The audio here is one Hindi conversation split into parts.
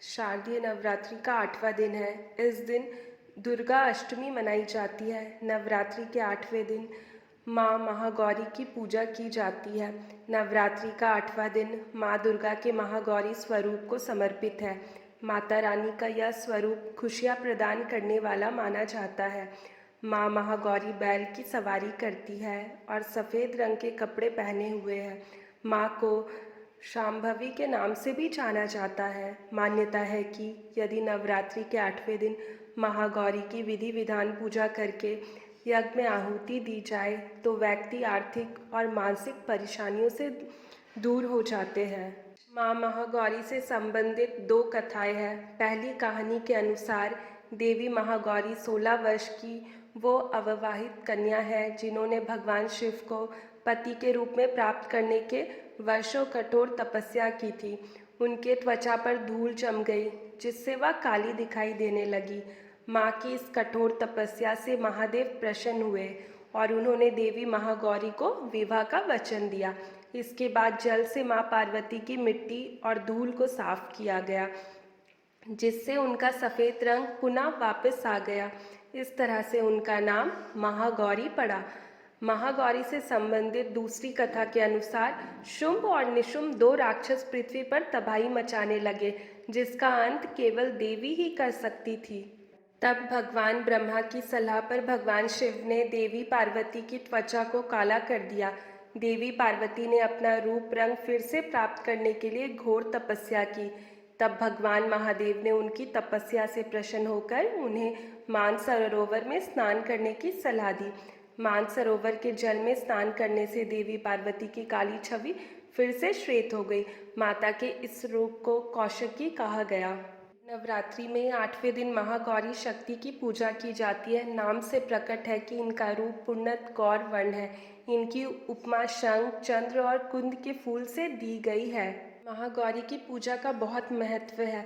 शारदीय नवरात्रि का 8वां दिन है। इस दिन दुर्गा अष्टमी मनाई जाती है। नवरात्रि के 8वें दिन माँ महागौरी की पूजा की जाती है। नवरात्रि का 8वां दिन माँ दुर्गा के महागौरी स्वरूप को समर्पित है। माता रानी का यह स्वरूप खुशियाँ प्रदान करने वाला माना जाता है। माँ महागौरी बैल की सवारी करती है और सफ़ेद रंग के कपड़े पहने हुए है। माँ को शांभवी के नाम से भी जाना जाता है। मान्यता है कि यदि नवरात्रि के 8वें दिन महागौरी की विधि विधान पूजा करके यज्ञ में आहुति दी जाए तो व्यक्ति आर्थिक और मानसिक परेशानियों से दूर हो जाते हैं। माँ महागौरी से संबंधित 2 कथाएं हैं। पहली कहानी के अनुसार देवी महागौरी 16 वर्ष की वो अविवाहित कन्या है जिन्होंने भगवान शिव को पति के रूप में प्राप्त करने के वर्षों कठोर तपस्या की थी। उनके त्वचा पर धूल जम गई जिससे वह काली दिखाई देने लगी। माँ की इस कठोर तपस्या से महादेव प्रसन्न हुए और उन्होंने देवी महागौरी को विवाह का वचन दिया। इसके बाद जल से माँ पार्वती की मिट्टी और धूल को साफ किया गया जिससे उनका सफ़ेद रंग पुनः वापस आ गया। इस तरह से उनका नाम महागौरी पड़ा। महागौरी से संबंधित दूसरी कथा के अनुसार शुंभ और निशुंभ 2 राक्षस पृथ्वी पर तबाही मचाने लगे जिसका अंत केवल देवी ही कर सकती थी। तब भगवान ब्रह्मा की सलाह पर भगवान शिव ने देवी पार्वती की त्वचा को काला कर दिया। देवी पार्वती ने अपना रूप रंग फिर से प्राप्त करने के लिए घोर तपस्या की। तब भगवान महादेव ने उनकी तपस्या से प्रसन्न होकर उन्हें मानसरोवर में स्नान करने की सलाह दी। मानसरोवर के जल में स्नान करने से देवी पार्वती की काली छवि फिर से श्वेत हो गई। माता के इस रूप को कौशकी कहा गया। नवरात्रि में 8वें दिन महागौरी शक्ति की पूजा की जाती है। नाम से प्रकट है कि इनका रूप पूर्णत गौर वर्ण है। इनकी उपमा शंख, चंद्र और कुंद के फूल से दी गई है। महागौरी की पूजा का बहुत महत्व है।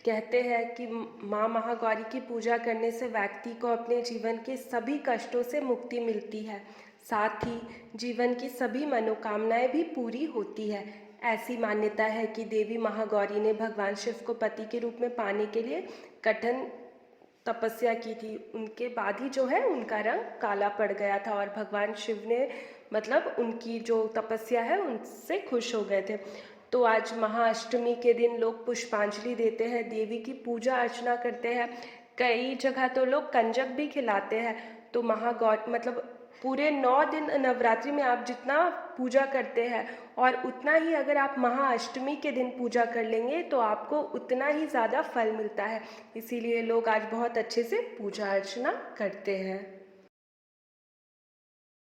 कहते हैं कि माँ महागौरी की पूजा करने से व्यक्ति को अपने जीवन के सभी कष्टों से मुक्ति मिलती है। साथ ही जीवन की सभी मनोकामनाएं भी पूरी होती है। ऐसी मान्यता है कि देवी महागौरी ने भगवान शिव को पति के रूप में पाने के लिए कठिन तपस्या की थी। उनके बाद ही जो है उनका रंग काला पड़ गया था और भगवान शिव ने मतलब उनकी जो तपस्या है उनसे खुश हो गए थे। तो आज महाअष्टमी के दिन लोग पुष्पांजलि देते हैं, देवी की पूजा अर्चना करते हैं। कई जगह तो लोग कंजक भी खिलाते हैं। तो महागौरी मतलब पूरे 9 दिन नवरात्रि में आप जितना पूजा करते हैं और उतना ही अगर आप महाअष्टमी के दिन पूजा कर लेंगे तो आपको उतना ही ज़्यादा फल मिलता है। इसीलिए लोग आज बहुत अच्छे से पूजा अर्चना करते हैं।